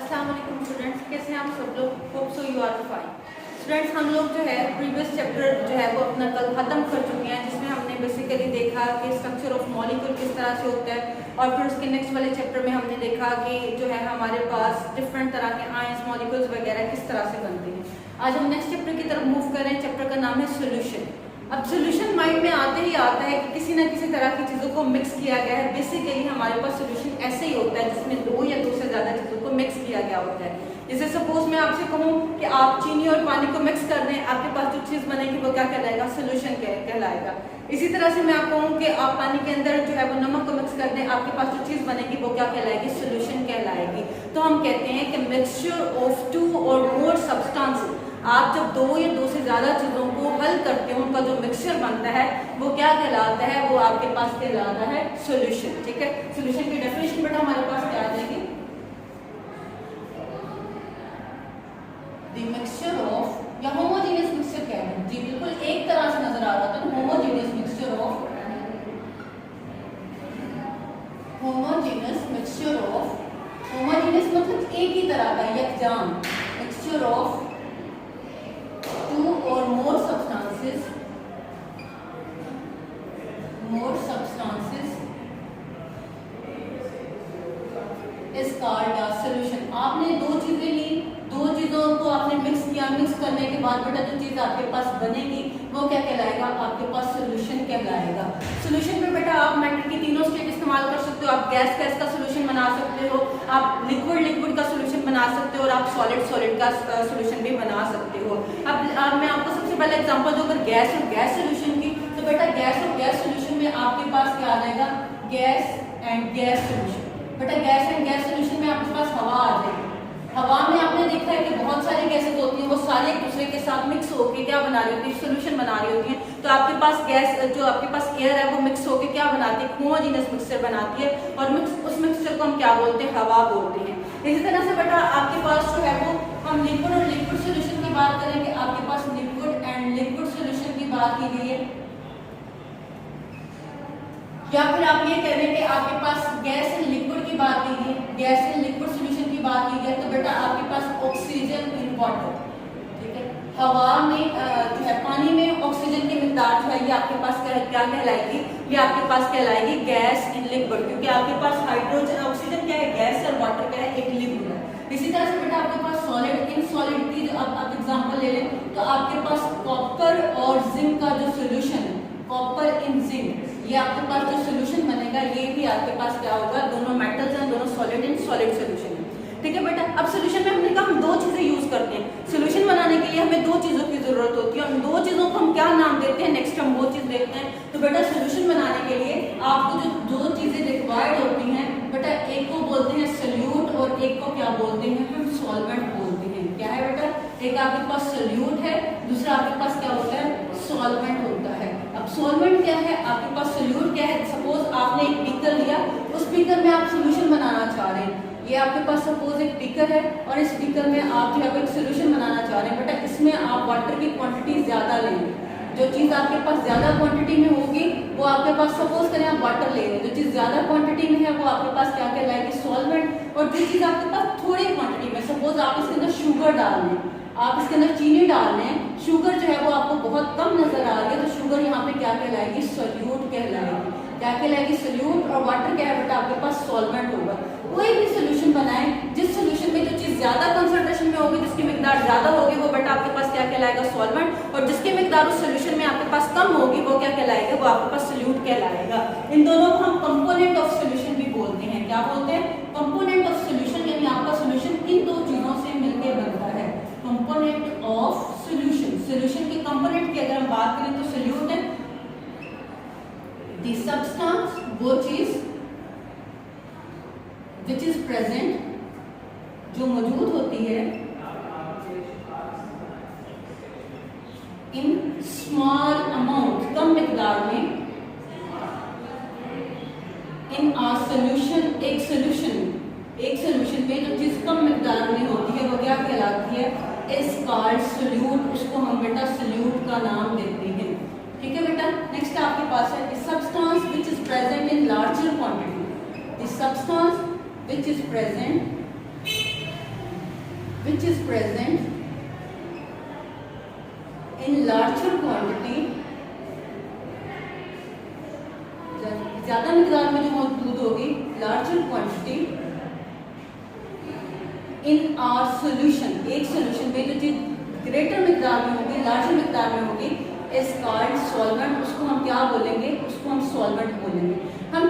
अस्सलाम वालेकुम स्टूडेंट्स, कैसे हैं आप सब लोग? Hope so you are fine. Students, हम लोग जो है प्रीवियस चैप्टर जो है वो अपना कल ख़त्म कर चुके हैं, जिसमें हमने बेसिकली देखा कि स्ट्रक्चर ऑफ मॉलिक्यूल किस तरह से होता है, और फिर उसके नेक्स्ट वाले चैप्टर में हमने देखा कि जो है हमारे पास डिफरेंट तरह के आयंस मॉलिक्यूल्स वगैरह किस तरह से बनते हैं। आज हम नेक्स्ट चैप्टर की तरफ मूव कर रहे हैं। चैप्टर का नाम है सोल्यूशन। अब सोल्यूशन माइंड में आते ही आता है कि किसी ना किसी तरह की चीज़ों को मिक्स किया गया है। बेसिकली हमारे पास सोल्यूशन ऐसे ही होता है जिसमें दो या दो से ज़्यादा चीज़ों को मिक्स किया गया होता है। जैसे सपोज मैं आपसे कहूँ कि आप चीनी और पानी को मिक्स कर दें, आपके पास जो चीज़ बनेगी वो क्या कहलाएगा? सोल्यूशन कहलाएगा। इसी तरह से मैं आपको कहूँ कि आप पानी के अंदर जो है वो नमक को मिक्स कर दें, आपके पास जो चीज़ बनेगी वो क्या कहलाएगी? सोल्यूशन कहलाएगी। तो हम कहते हैं कि मिक्सचर ऑफ टू और मोर सब्सटेंसेस, आप जब दो या दो से ज़्यादा चीज़ों को हल करते हो, उनका जो मिक्सचर बनता है वो क्या कहलाता है? वो आपके पास कहलाता है सॉल्यूशन। ठीक है, सॉल्यूशन की डेफिनेशन बेटा हमारे पास क्या आ जाएगी? द मिक्सचर ऑफ, या होमोजेनियस मिक्सचर क्या है जी? बिल्कुल एक तरह से नजर आ रहा था। Homogeneous mixture of, homogeneous mixture of, homogeneous मतलब एक ही तरह का, यकजान। Mixture of two or more substances is called a solution। आपने दो चीजें ली, दो चीजों को आपने मिक्स किया, मिक्स करने के बाद बेटा जो चीज आपके पास बनेगी वो क्या कहलाएगा? आपके पास सॉल्यूशन कहलाएगा। सॉल्यूशन में बेटा आप मैटर की तीनों स्टेट इस्तेमाल कर सकते हो। आप गैस का सॉल्यूशन बना सकते हो, आप लिक्विड का सॉल्यूशन बना सकते हो, और आप सॉलिड का सॉल्यूशन भी बना सकते हो। अब मैं आपको सबसे पहले एग्जांपल दूं, अगर गैस और गैस सॉल्यूशन की, तो बेटा गैस और गैस सॉल्यूशन में आपके पास क्या आ जाएगा? Gas and gas solution. बेटा गैस एंड गैस सॉल्यूशन में आपके पास हवा आ जाएगी। हवा में आपने देखा है कि बहुत सारी गैसेस होती हैं, वो सारे एक दूसरे के साथ मिक्स होकर क्या बना रही होती है? सॉल्यूशन बना रही होती है। तो आपके पास गैस, जो आपके पास एयर है, वो मिक्स होकर क्या बनाती है? होमोजेनियस मिक्सचर बनाती है, और उस मिक्सचर को हम क्या बोलते हैं? हवा बोलते हैं। इसी तरह से बेटा आपके पास जो है वो, हम लिक्विड और लिक्विड सॉल्यूशन की बात करेंगे। आपके पास लिक्विड एंड लिक्विड सॉल्यूशन की बात की गई है, या फिर आप ये कह रहे हैं कि आपके पास गैस एंड लिक्विड की बात की गई, गैस एंड लिक्विड सॉल्यूशन की बात की गई, तो बेटा आपके पास ऑक्सीजन इन वाटर, ठीक है, हवा में जो है पानी में ऑक्सीजन की मिकदार जो है ये आपके पास क्या कहलाएगी? ये आपके पास कहलाएगी गैस इन लिक्विड, क्योंकि आपके पास हाइड्रोजन, ऑक्सीजन क्या है? गैस, और वाटर क्या है? एक लिक्विड है। इसी तरह से बेटा आपके पास सॉलिड इन सॉलिड की, जो आप एग्जांपल ले लें, तो आपके पास कॉपर और जिंक का जो सॉल्यूशन है, कॉपर इन जिंक, ये आपके पास जो सॉल्यूशन बनेगा ये भी आपके पास क्या होगा? दोनों मेटल्स हैं, दोनों सॉलिड इन सॉलिड सॉल्यूशन है। ठीक है बेटा, अब सॉल्यूशन में हमने कहा हम दो चीजें यूज करते हैं। सॉल्यूशन बनाने के लिए हमें दो चीजों की जरूरत होती है, उन दो चीजों को हम क्या नाम देते हैं? नेक्स्ट हम वो चीज देखते हैं। तो बेटा सॉल्यूशन बनाने के लिए आपको जो दो चीजें रिक्वायर्ड होती हैं बेटा, एक को बोलते हैं सोल्यूट, और एक को क्या बोलते हैं? हम सॉल्वेंट बोलते हैं। क्या है बेटा? एक आपके पास सोल्यूट है, दूसरा आपके पास क्या होता है? सॉल्वेंट होता है। अब सॉल्वेंट क्या है? आपके पास सोल्यूट क्या है? सपोज आपने एक बीकर लिया, उस बीकर में आप सोल्यूशन बनाना चाह रहे हैं। ये आपके पास सपोज एक बीकर है, और इस बीकर में आप जो है एक सोल्यूशन बनाना चाह रहे हैं। बेटा इसमें आप वाटर की क्वांटिटी ज्यादा लेंगे। जो चीज आपके पास ज्यादा क्वांटिटी में होगी वो आपके पास, सपोज करें आप वाटर ले रहे हैं, जो चीज ज्यादा क्वांटिटी में है वो आपके पास क्या कहलाएगी? सॉल्वेंट। और जो चीज आपके पास थोड़ी क्वांटिटी में, सपोज आप इसके अंदर शुगर डाल रहे हैं, आप इसके अंदर चीनी डाल रहे हैं, शुगर जो है वो आपको बहुत कम नजर आ रही है, तो शुगर यहाँ पे क्या कहलाएगी? सोल्यूट कहलाएगी। क्या कहलाएगी? सोल्यूट। और वाटर क्या है बेटा? आपके पास सॉल्वेंट होगा। कोई भी सोल्यूशन बनाए, जिस सोल्यूशन में जो चीज ज्यादा कंसंट्रेशन में होगी, जिसकी मिकदार ज्यादा होगी, वो बेटा आपके पास क्या कहलाएगा? सॉल्वेंट। और जिसकी मिकदार उस सोल्यूशन में आपके पास कम होगी वो क्या कहलाएगा? वो आपके पास सोल्यूट कहलाएगा। इन दोनों को हम कंपोनेंट ऑफ सोल्यूशन भी बोलते हैं। क्या बोलते हैं? कंपोनेंट ऑफ सोल्यूशन, यानी आपका सोल्यूशन इन दो चीजों से मिलकर बनता है। कंपोनेंट ऑफ सोल्यूशन, सोल्यूशन के कंपोनेंट की अगर हम बात करें तो सोल्यूट है द सब्सटेंस, वो चीज विच इज प्रेजेंट, जो मौजूद होती है, इन स्मॉल अमाउंट, कम मिकदार में, इन आ सोल्यूशन, एक सोल्यूशन में जो चीज कम मिकदार में होती है वो क्या कहलाती है? Is called solute. उसको हम बेटा सोल्यूट का नाम देते हैं। ठीक है बेटा, नेक्स्ट आपके पास है the substance which is present in larger quantity, the substance which is present which is present in larger quantity, ज्यादा मिकदार में जो मौजूद होगी, larger quantity in our solution, एक सोल्यूशन में जो चीज ग्रेटर मिकदार में होगी, लार्जर मिकदार में होगी, is called solvent। उसको हम क्या बोलेंगे? उसको हम solvent बोलेंगे। हम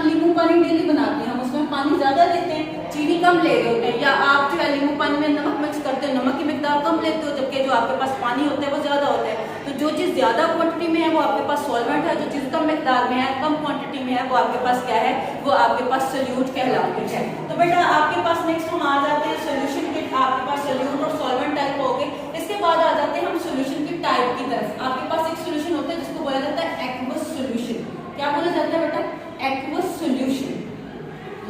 नींबू पानी डेली बनाते हैं, हम उसमें पानी ज्यादा लेते हैं, चीनी कम ले रहे होते हैं, या आप जो है नींबू पानी में नमक मिक्स करते हैं, नमक की मिकदार कम लेते हो, जबकि जो आपके पास पानी होता है वो ज्यादा होता है। तो जो चीज ज्यादा क्वांटिटी में है वो आपके पास सॉल्वेंट है, जो चीज कम मिकदार में है, कम क्वांटिटी में है, वो आपके पास क्या है? वो आपके पास सोल्यूट कहलाती है। तो बेटा आपके पास नेक्स्ट हम आ जाते हैं सोल्यूशन के, आपके पास सोल्यूट और सॉल्वेंट टाइप हो गए। इसके बाद आ जाते हैं हम सोल्यूशन की टाइप की तरफ। आपके पास एक सोल्यूशन होता है जिसको बोला जाता है एक्वस सोल्यूशन। क्या बोला जाता है बेटा? Aqueous solution.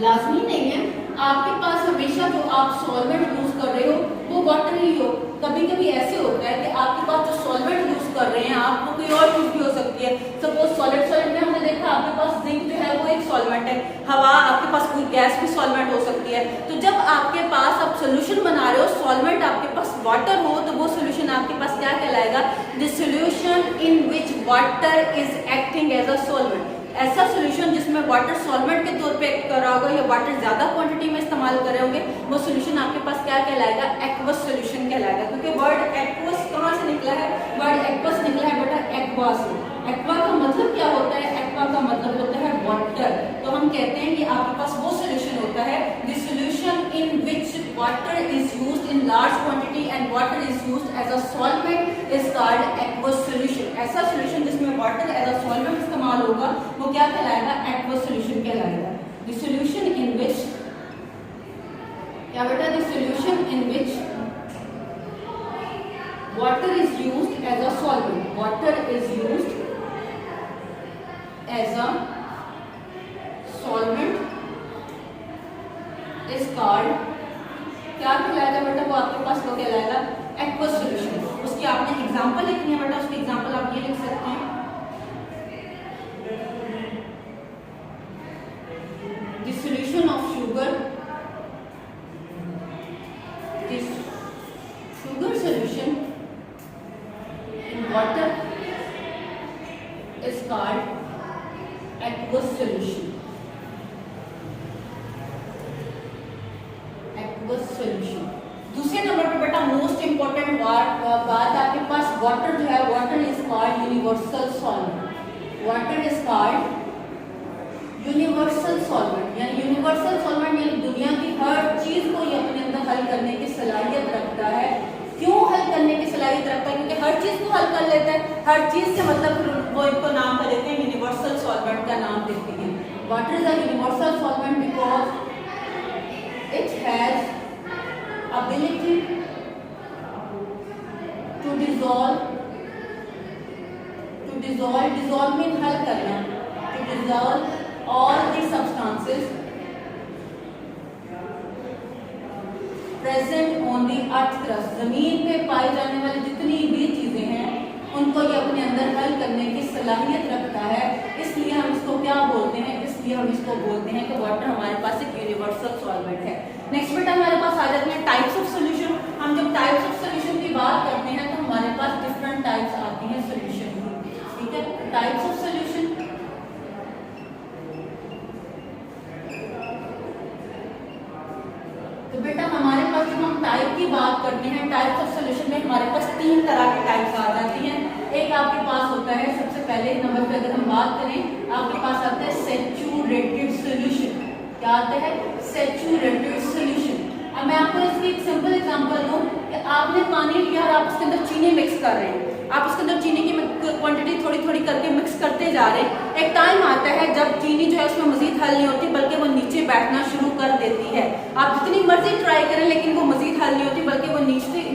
लाजमी नहीं है आपके पास हमेशा जो आप सॉल्वेंट यूज कर रहे हो वो वाटर ही हो। कभी कभी ऐसे होता है कि आपके पास जो सॉल्वेंट यूज कर रहे हैं आपको कोई और चीज भी हो सकती है। सपोज सॉलिड में हमने देखा आपके पास जिंक जो है वो एक सॉल्वेंट है, हवा, आपके पास कोई गैस भी सॉल्वेंट हो सकती है। तो जब आपके पास आप सोल्यूशन बना रहे हो, सॉल्वेंट आपके पास वाटर हो, तो वो सोल्यूशन आपके पास क्या कहलाएगा? The solution in which water is acting as a solvent. ऐसा सोल्यूशन जिसमें वाटर सॉल्वेंट के तौर पे एक्ट कर रहा होगा या वाटर ज्यादा क्वांटिटी में इस्तेमाल कर रहे होंगे, वो सोल्यूशन आपके पास क्या कहलाएगा? एक्वस सोल्यूशन कहलाएगा। क्योंकि वर्ड एक्वस कहाँ से निकला है? वर्ड एक्वस निकला है बेटा एक्वा से। एक्वा का मतलब क्या होता है? एक्वा का मतलब होता है वाटर। तो हम कहते हैं कि आपके पास वो सोल्यूशन होता है the solution in which water is used in large quantity and water is used as a solvent is called aqueous solution. ऐसा सोल्यूशन जिसमें वाटर एज अ सॉल्वेंट इस्तेमाल होगा वो क्या कहलाएगा? एक्वस सोल्यूशन कहलाएगा। द सोल्यूशन इन विच, क्या बेटा? The solution in which water is used as a solvent, water is used as a solvent is called, क्या कहलाएगा बेटा? वो आपके पास वो कहलाएगा एक्वस सोल्यूशन। उसकी आपने एग्जांपल लिखनी है बेटा, उसकी एग्जांपल आप ये लिख सकते हैं, the solution of sugar, the sugar solution water is called aqueous solution, aqueous solution। दूसरे नंबर पे बेटा मोस्ट इंपॉर्टेंट बात आपके पास वाटर जो है, water is called universal solvent. Water is called universal solvent, यानी यूनिवर्सल सॉल्वेंट यानी दुनिया की हर चीज को ये अपने अंदर हल करने की सलाहियत रखता है। क्यों हल करने की सलाहियत रखता है? क्योंकि हर चीज को हल कर लेता है। हर चीज से मतलब वो इनको नाम कर देते हैं, यूनिवर्सल सॉल्वेंट का नाम देते हैं। Water is a universal solvent because it has ability to dissolve dissolve mean हल करना, to dissolve all the substances present on the earth crust। जमीन पे पाई जाने वाली जितनी भी चीजें हैं उनको ये अपने अंदर हल करने की सलाहियत रखता है। इसलिए हम इसको क्या बोलते हैं? इसलिए हम इसको बोलते हैं कि वाटर हमारे पास एक यूनिवर्सल सॉल्वेंट है। नेक्स्ट बेटा हमारे पास आ जाते हैं टाइप्स ऑफ सॉल्यूशन। हम जब टाइप्स ऑफ सॉल्यूशन की बात करते हैं तो हमारे पास डिफरेंट टाइप्स आती हैं सॉल्यूशन की, ठीक है? टाइप्स ऑफ सॉल्यूशन, तो बेटा हमारे पास जब हम टाइप की बात करते हैं, टाइप्स ऑफ सॉल्यूशन में हमारे पास 3 तरह के टाइप्स आ जाती हैं। एक आपके पास होता है, सबसे पहले नंबर पे अगर हम बात करें, आपके पास आता है सैचुरेटेड सॉल्यूशन। क्या आता है? Saturated solution. अब मैं आपको इसकी एक सिंपल एग्जांपल दूं कि आपने पानी लिया और आप उसके अंदर चीनी मिक्स कर रहे हैं। आप उसके अंदर चीनी की क्वांटिटी थोड़ी थोड़ी करके मिक्स करते जा रहे हैं। एक टाइम आता है जब चीनी जो है उसमें मजीद हल नहीं होती, बल्कि वो नीचे बैठना शुरू कर देती है। आप जितनी मर्जी ट्राई करें लेकिन वो मजीद हल नहीं होती, बल्कि वो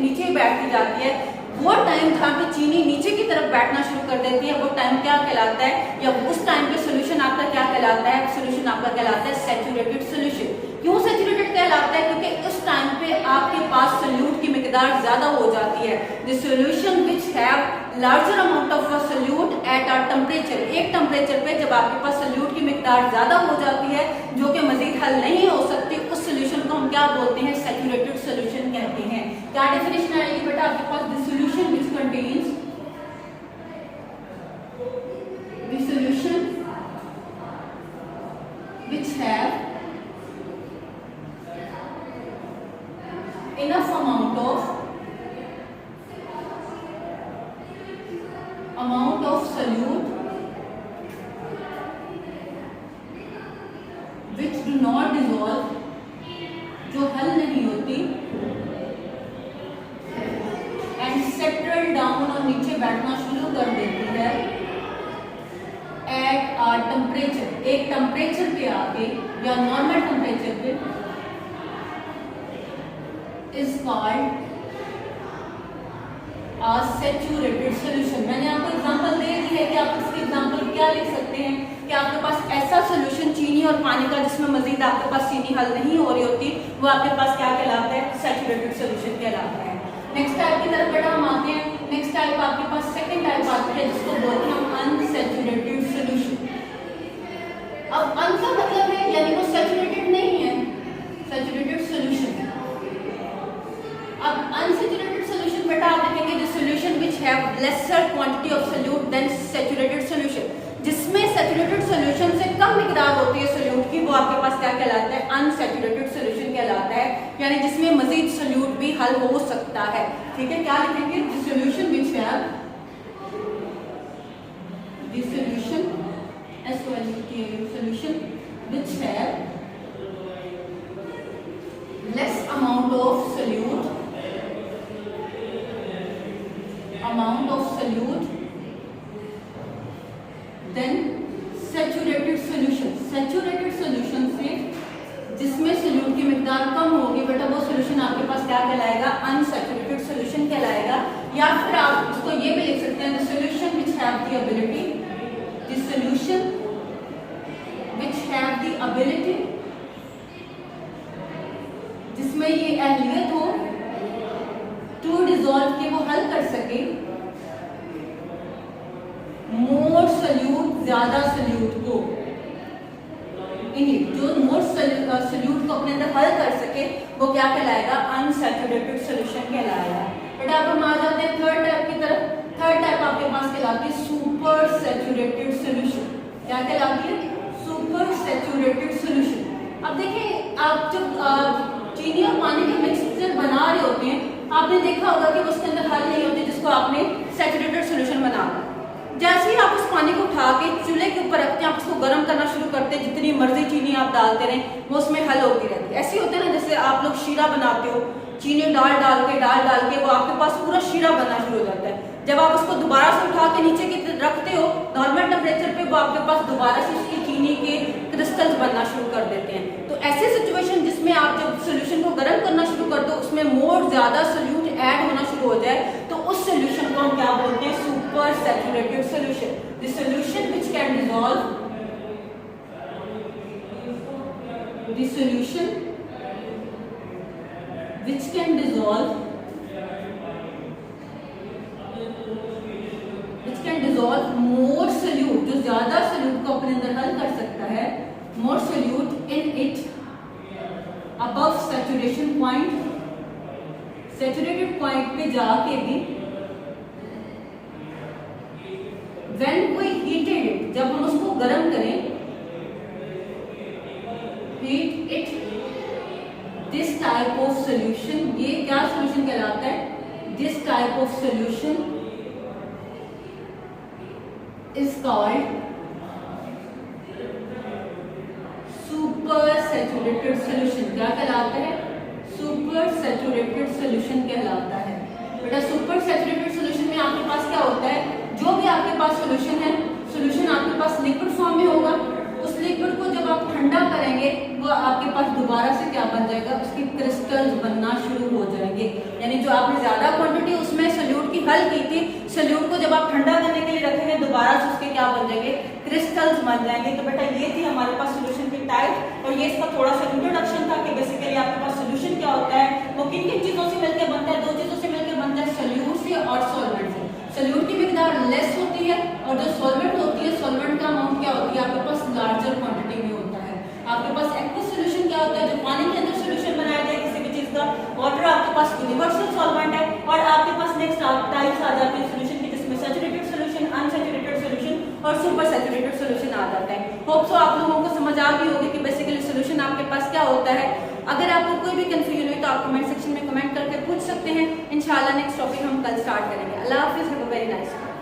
नीचे बैठती जाती है। वो टाइम जहाँ पे चीनी नीचे की तरफ बैठना शुरू कर देती है, वो टाइम क्या कहलाता है? या उस टाइम पे सोल्यूशन आपका क्या कहलाता है? सोल्यूशन आपका कहलाता है सैचुरेटेड सोल्यूशन। क्यों सैचुरेटेड कहलाता है? क्योंकि उस टाइम पे आपके पास सोल्यूट की मिकदार ज्यादा हो जाती है। The solution which have larger amount of solute at are temperature, एक टेम्परेचर पे जब आपके पास सोल्यूट की मिकदार ज्यादा हो जाती है जो कि मजीद हल नहीं हो सकती, उस सोल्यूशन को हम क्या बोलते हैं, सैचुरेटेड सॉल्यूशन कहते हैं। क्या डेफिनेशन आएगी बेटा आपके पास, the solution which contains, the solution which have enough amount of solute which do not dissolve, जो हल नहीं होती, and settle down, और नीचे बैठना शुरू कर देती है एट आ टेम्परेचर, एक टेम्परेचर पे आके या नॉर्मल टेम्परेचर पे, is called a saturated solution. मैंने आपको एग्जांपल दे दी है कि आप इसके एग्जांपल क्या लिख सकते हैं कि आपके पास ऐसा सॉल्यूशन चीनी और पानी का जिसमें मजीद आपके पास चीनी हल नहीं हो रही होती, वो आपके पास क्या कहलाता है, सैचुरेटेड सॉल्यूशन कहलाता है। नेक्स्ट टाइप की तरफ बेटा हम आते हैं। नेक्स्ट टाइप आपके पास सेकंड टाइप आती है जिसको बोलते हैं हम अनसैचुरेटेड सॉल्यूशन। अब अन का मतलब है यानी वो सैचुरेटेड नहीं है, सैचुरेटेड सॉल्यूशन। अब अनसैचुरेटेड सॉल्यूशन बेटा आप देखेंगे the solution which have lesser quantity of solute than saturated solution, जिसमें सैचुरेटेड सॉल्यूशन से कम मिकदार होती है सोल्यूट की, वो आपके पास क्या कहलाता है, अनसैचुरेटेड सॉल्यूशन कहलाता है, यानी जिसमें मजीद सोल्यूट भी हल हो सकता है। ठीक है, क्या लिखेंगे, the solution which have, the solution solution which have less amount of solute then saturated solution, saturated solution से जिसमें सोल्यूट की मिकदार कम होगी बेटा वो सोल्यूशन आपके पास क्या कहलाएगा, अनसैचुरेटेड सॉल्यूशन कहलाएगा। या फिर आप इसको ये भी लिख सकते हैं the solution which have the ability, the solution which have the ability, जिसमें ये अहलियत हो टू डिजॉल्व के वो हल कर सके मोर सोल्यूट, ज्यादा सोल्यूट को, जो मोर सोल्यूट को अपने अंदर हल कर सके वो क्या कहलाएगा, अनसैचुरेटेड सॉल्यूशन कहलाएगा। बेटा अब हम आ जाते हैं थर्ड टाइप की तरफ। थर्ड टाइप आपके पास कहलाती है सुपर सैचुरेटेड सॉल्यूशन। क्या कहलाती है, सुपर सैचुरेटेड सॉल्यूशन। अब देखिए आप जब चीनी और पानी के मिक्सचर बना रहे होते हैं, आपने देखा होगा कि उसके अंदर हल नहीं होती जिसको आपने सैचुरेटेड सॉल्यूशन बना। जैसे ही आप उस पानी को उठा के चूल्हे के ऊपर रखते हैं, आप उसको गर्म करना शुरू करते हैं, जितनी मर्जी चीनी आप डालते रहें वो उसमें हल होती रहती है। ऐसे होते हैं ना, जैसे आप लोग शीरा बनाते हो, चीनी डाल डाल के वो आपके पास पूरा शीरा बनना शुरू हो जाता है। जब आप उसको दोबारा से उठा के नीचे की रखते हो नॉर्मल टेम्परेचर पे, वो आपके पास दोबारा से उसकी चीनी के क्रिस्टल्स बनना शुरू कर देते हैं। तो ऐसी सिचुएशन जिसमें आप जब सोल्यूशन को गर्म करना शुरू कर दो, उसमें मोर ज्यादा सोल्यूट ऐड होना शुरू हो जाए, तो उस सोल्यूशन को हम क्या बोलते हैं, super saturated solution. The solution which can dissolve, the solution which can dissolve, more solute, जो ज्यादा सोल्यूट को अपने अंदर हल कर सकता है, मोर solute in it above saturation point, saturated point पे जाके भी, व्हेन वी हीटेड इट, जब हम उसको गर्म करें, heat it, this type of solution, ये क्या सोल्यूशन कहलाता है, this type of solution is called super saturated solution। क्या कहलाता है, सुपर सैचुरेटेड सॉल्यूशन कहलाता है। बेटा सुपर सैचुरेटेड सॉल्यूशन में आपके पास क्या होता है, जो भी आपके पास सॉल्यूशन है, सॉल्यूशन आपके पास लिक्विड फॉर्म में होगा, उस लिक्विड को जब आप ठंडा करेंगे वो आपके पास दोबारा से क्या बन जाएगा, उसकी क्रिस्टल्स बनना शुरू हो जाएंगे। यानी जो आपने ज्यादा क्वांटिटी उसमें सोल्यूट की हल की थी, सोल्यूट को जब आप ठंडा करने के लिए रखेंगे दोबारा से उसके क्या बन जाएंगे, क्रिस्टल्स बन जाएंगे। तो बेटा ये थी हमारे पास सोल्यूशन की टाइप, और ये इसका थोड़ा सा इंट्रोडक्शन था कि बेसिकली आपके पास सोल्यूशन क्या होता है, वो किन किन चीजों से मिलकर बनता है। दो चीजों से मिलकर बनता है, सोल्यूट से और सॉल्वेंट से। सोल्यूट की मिकदार लेस होती है और जो सॉल्वेंट होती है, सॉल्वेंट का अमाउंट क्या होती है आपके पास लार्जर क्वांटिटी में होता है। आपके पास एक्वस सोल्यूशन क्या होता है, जो पानी के अंदर सोल्यूशन बनाया जाए नेक्स्ट टाइप्स आ जाते हैं सोल्यूशन की, जिसमें सैचुरेटेड सोल्यूशन, अनसैचुरेटेड सोल्यूशन और सुपर सैचुरेटेड सोल्यूशन आ जाता है। होप सो आप लोगों को समझ आ गई होगी कि बेसिकली सोल्यूशन आपके पास क्या होता है। अगर आपको कोई भी कंफ्यूजन हुई तो आप कमेंट सेक्शन में कमेंट करके पूछ सकते हैं। इंशाल्लाह नेक्स्ट टॉपिक हम कल स्टार्ट करेंगे। अल्लाह हाफिज़, have a very nice day.